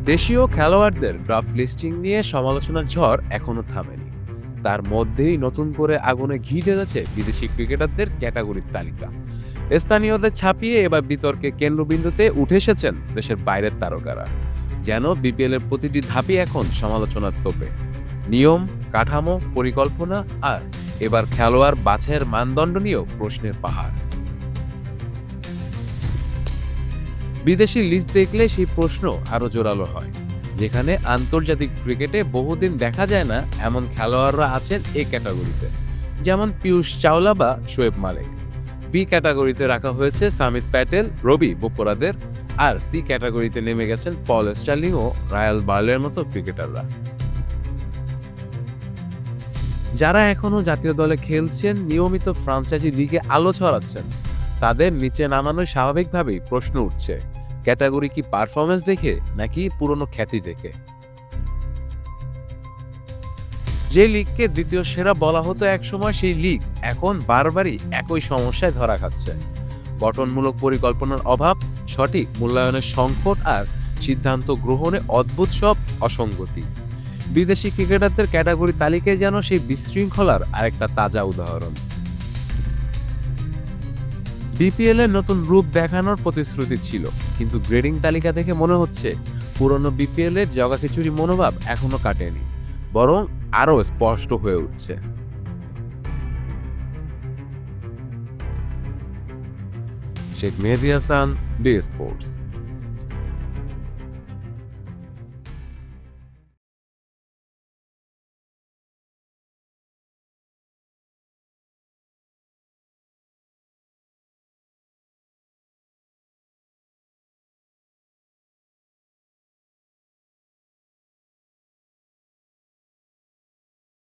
দেশীয় খেলোয়াড়দের draft listing নিয়ে সমালোচনার ঝড় এখনো থামেনি। তার মধ্যেই নতুন করে আগুনে ঘি ঢেলেছে বিদেশি ক্রিকেটারদের ক্যাটাগরির তালিকা। স্থানীয়দের ছাপিয়ে এবার বিতর্কে কেন্দ্রবিন্দুতে উঠে এসেছেন দেশের বাইরের তারকারা। যেন বিপিএল এর প্রতিটি ধাপই এখন সমালোচনার তোপে। নিয়ম, কাঠামো, পরিকল্পনা আর এবার খেলোয়াড় বাছাইয়ের মানদণ্ড নিয়েও প্রশ্নের পাহাড়। বিদেশি লিস্ট দেখলে সেই প্রশ্ন আরো জোরালো হয়। যেখানে আন্তর্জাতিক ক্রিকেটে বহুদিন দেখা যায় না এমন খেলোয়াড়রা আছেন এ ক্যাটাগরিতে, যেমন পীয়ূষ চাওলা বা শোয়েব মালিক। বি ক্যাটাগরিতে রাখা হয়েছে সামিত প্যাটেল, রবি বোপরাদের, আর সি ক্যাটাগরিতে নেমে গেছেন পল স্টার্লিং ও রায়াল বার্লের মতো ক্রিকেটাররা, যারা এখনো জাতীয় দলে খেলছেন, নিয়মিত ফ্রাঞ্চাইজি লিগে আলো ছড়াচ্ছেন। তাদের নিচে নামানো স্বাভাবিকভাবেই প্রশ্ন উঠছে, ক্যাটাগরি কি পারফরমেন্স দেখে নাকি পুরনো খ্যাতি দেখে? যে লিগকে দ্বিতীয় সেরা বলা হতো একসময়, সেই লিগ এখন বারবারই একই সমস্যায় ধরা খাচ্ছে। গঠনমূলক পরিকল্পনার অভাব, সঠিক মূল্যায়নের সংকট আর সিদ্ধান্ত গ্রহণে অদ্ভুত সব অসঙ্গতি। বিদেশি ক্রিকেটারদের ক্যাটাগরি তালিকায় যেন সেই বিশৃঙ্খলার আরেকটা তাজা উদাহরণ। বিপিএল এর নতুন রূপ দেখানোর প্রতিশ্রুতি ছিল, কিন্তু গ্রেডিং তালিকা থেকে মনে হচ্ছে পুরনো বিপিএল এর জগাখিচুড়ি মনোভাব এখনো কাটেনি, বরং আরো স্পষ্ট হয়ে উঠছে। শেখ মেহেদী হাসান, ডি স্পোর্টস।